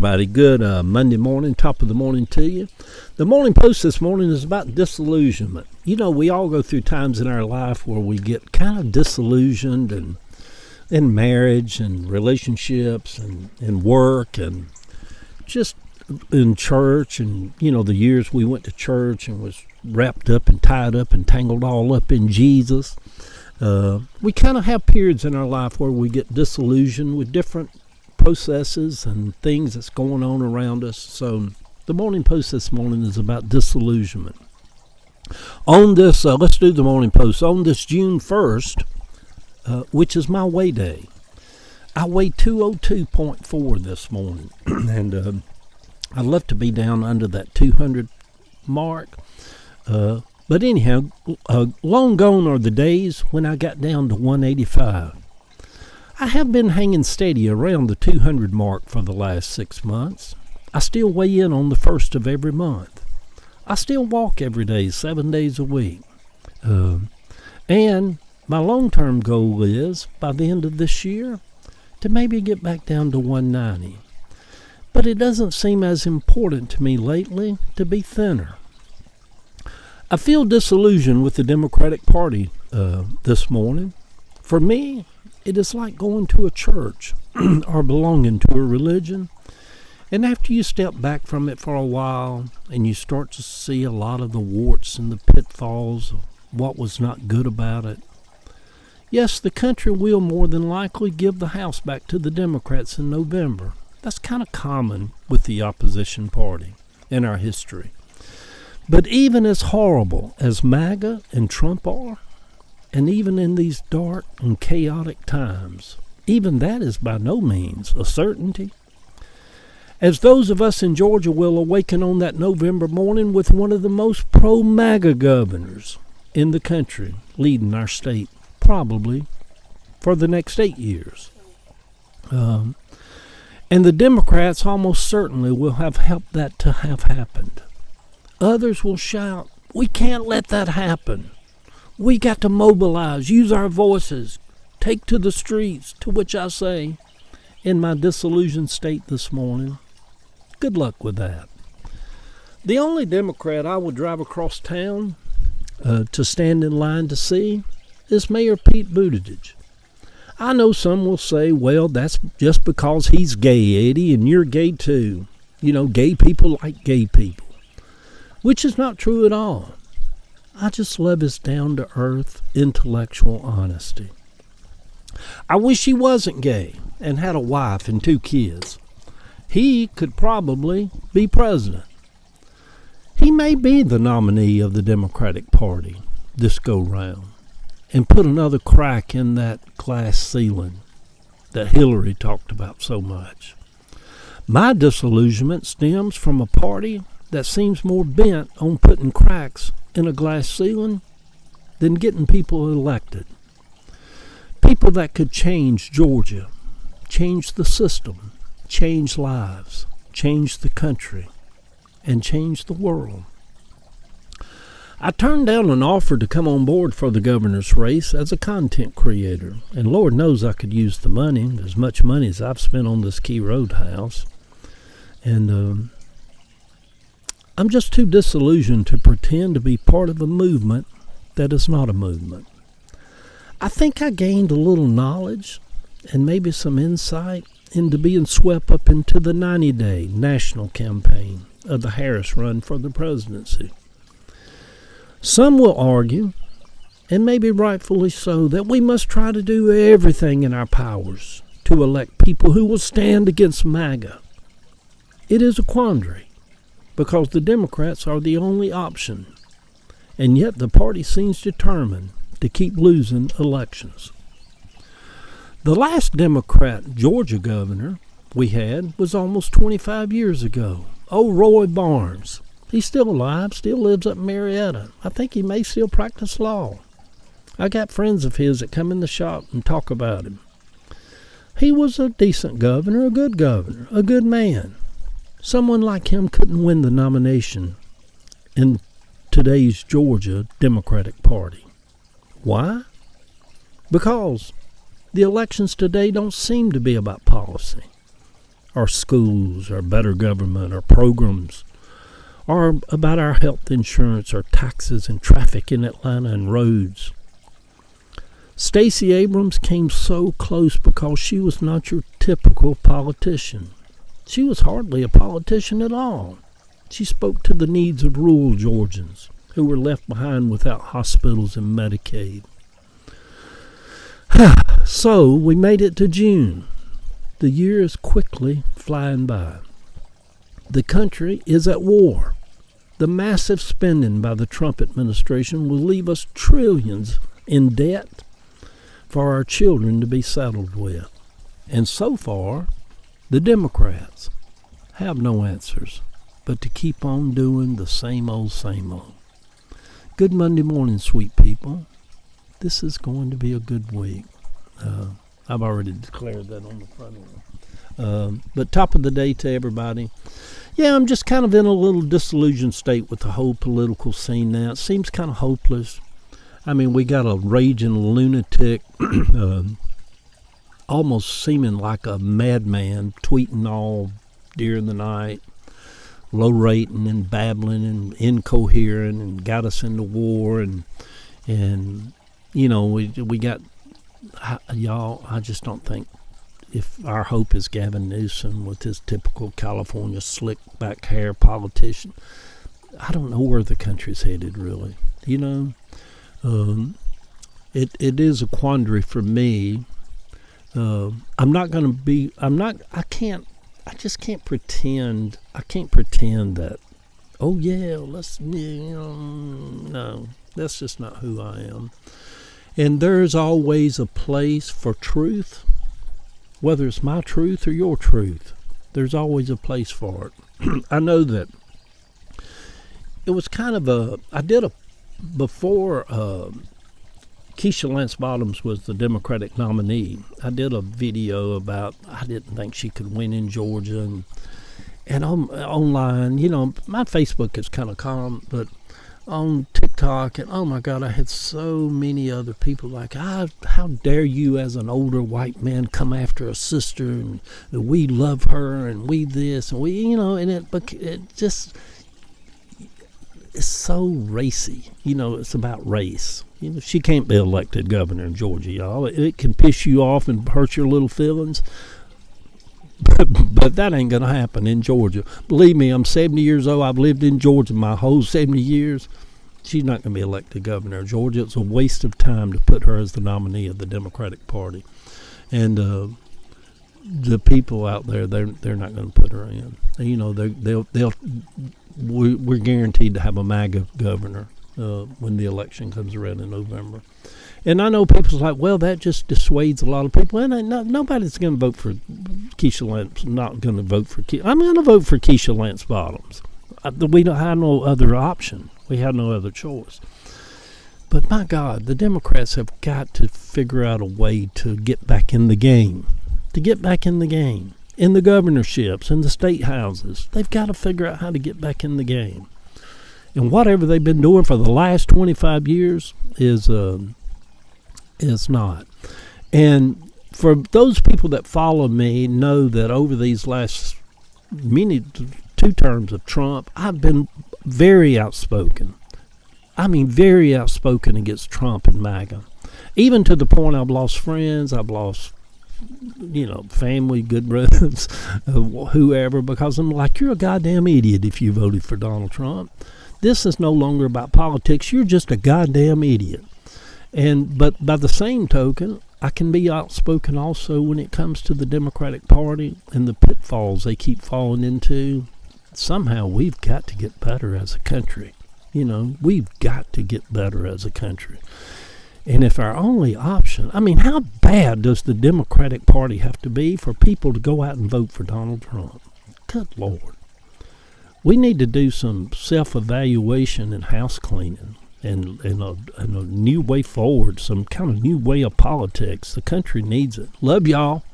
everybody. Good Monday morning, top of the morning to you. The morning post this morning is about disillusionment. You know, we all go through times in our life where we get kind of disillusioned, and in marriage and relationships and in work and just in church, and you know, the years we went to church and was wrapped up and tied up and tangled all up in Jesus. We kind of have periods in our life where we get disillusioned with different processes and things that's going on around us. So the morning post this morning is about disillusionment. On this, let's do the morning post. On this June 1st, which is my weigh day, I weighed 202.4 this morning. And I'd love to be down under that 200 mark. But anyhow, long gone are the days when I got down to 185. I have been hanging steady around the 200 mark for the last 6 months. I still weigh in on the first of every month. I still walk every day, 7 days a week. And my long-term goal is, by the end of this year, to maybe get back down to 190. But it doesn't seem as important to me lately to be thinner. I feel disillusioned with the Democratic Party this morning. For me, it is like going to a church or belonging to a religion. And after you step back from it for a while and you start to see a lot of the warts and the pitfalls of what was not good about it, yes, the country will more than likely give the House back to the Democrats in November. That's kind of common with the opposition party in our history. But even as horrible as MAGA and Trump are, and even in these dark and chaotic times, even that is by no means a certainty. As those of us in Georgia will awaken on that November morning with one of the most pro-MAGA governors in the country leading our state, probably for the next 8 years. And the Democrats almost certainly will have helped that to have happened. Others will shout, "We can't let that happen. We got to mobilize, use our voices, take to the streets," to which I say, in my disillusioned state this morning, good luck with that. The only Democrat I would drive across town to stand in line to see is Mayor Pete Buttigieg. I know some will say, well, that's just because he's gay, Eddie, and you're gay too. You know, gay people like gay people. Which is not true at all. I just love his down-to-earth intellectual honesty. I wish he wasn't gay and had a wife and 2 kids. He could probably be president. He may be the nominee of the Democratic Party this go-round and put another crack in that glass ceiling that Hillary talked about so much. My disillusionment stems from a party that seems more bent on putting cracks in a glass ceiling than getting people elected. People that could change Georgia, change the system, change lives, change the country, and change the world. I turned down an offer to come on board for the governor's race as a content creator, and Lord knows I could use the money, as much money as I've spent on this Key Road house. And I'm just too disillusioned to pretend to be part of a movement that is not a movement. I think I gained a little knowledge and maybe some insight into being swept up into the 90-day national campaign of the Harris run for the presidency. Some will argue, and maybe rightfully so, that we must try to do everything in our powers to elect people who will stand against MAGA. It is a quandary, because the Democrats are the only option, and yet the party seems determined to keep losing elections. The last Democrat Georgia governor we had was almost 25 years ago. Oh, Roy Barnes. He's still alive, still lives up in Marietta. I think he may still practice law. I got friends of his that come in the shop and talk about him. He was a decent governor, a good man. Someone like him couldn't win the nomination in today's Georgia Democratic Party. Why? Because the elections today don't seem to be about policy our schools, our better government, our programs, or about our health insurance, our taxes and traffic in Atlanta and roads. Stacey Abrams came so close because she was not your typical politician. She was hardly a politician at all. She spoke to the needs of rural Georgians who were left behind without hospitals and Medicaid. So we made it to June. The year is quickly flying by. The country is at war. The massive spending by the Trump administration will leave us trillions in debt for our children to be settled with. And so far, the Democrats have no answers but to keep on doing the same old, same old. Good Monday morning, sweet people. This is going to be a good week. I've already declared that on the front end. But top of the day to everybody. Yeah, I'm just kind of in a little disillusioned state with the whole political scene now. It seems kind of hopeless. I mean, we got a raging lunatic, almost seeming like a madman, tweeting all during the night, low rating and babbling and incoherent, and got us into war. And you know, we got, y'all, I just don't think, if our hope is Gavin Newsom with his typical California slick back hair politician, I don't know where the country's headed, really. You know, it is a quandary for me. I just can't pretend. I can't pretend that, oh yeah, no, that's just not who I am. And there's always a place for truth. Whether it's my truth or your truth, there's always a place for it. I know that it was kind of before Keisha Lance Bottoms was the Democratic nominee, I did a video about I didn't think she could win in Georgia. And online, you know, my Facebook is kind of calm, but on TikTok, and oh my God, I had so many other people like, how dare you as an older white man come after a sister, and we love her, and we this, and we, you know, and it just, it's so racy, you know, it's about race. You know, she can't be elected governor in Georgia, y'all. It can piss you off and hurt your little feelings, but that ain't going to happen in Georgia. Believe me, I'm 70 years old. I've lived in Georgia my whole 70 years. She's not going to be elected governor of Georgia. It's a waste of time to put her as the nominee of the Democratic Party. And the people out there, they're not going to put her in. You know, we're guaranteed to have a MAGA governor when the election comes around in November. And I know people's like, well, that just dissuades a lot of people. And nobody's going to vote for Keisha Lance. Not going to vote for Keisha. I'm going to vote for Keisha Lance Bottoms. We don't have no other option. We have no other choice. But my God, the Democrats have got to figure out a way to get back in the game. To get back in the game. In the governorships, in the state houses. They've got to figure out how to get back in the game. And whatever they've been doing for the last 25 years is not. And for those people that follow me know that over these last two terms of Trump, I've been very outspoken. I mean, very outspoken against Trump and MAGA. Even to the point I've lost friends, I've lost, you know, family, good friends, whoever, because I'm like, you're a goddamn idiot if you voted for Donald Trump. This is no longer about politics. You're just a goddamn idiot. But by the same token, I can be outspoken also when it comes to the Democratic Party and the pitfalls they keep falling into. Somehow we've got to get better as a country. You know, we've got to get better as a country. And if our only option, I mean, how bad does the Democratic Party have to be for people to go out and vote for Donald Trump? Good Lord. We need to do some self-evaluation and house cleaning. And a new way forward, some kind of new way of politics. The country needs it. Love y'all.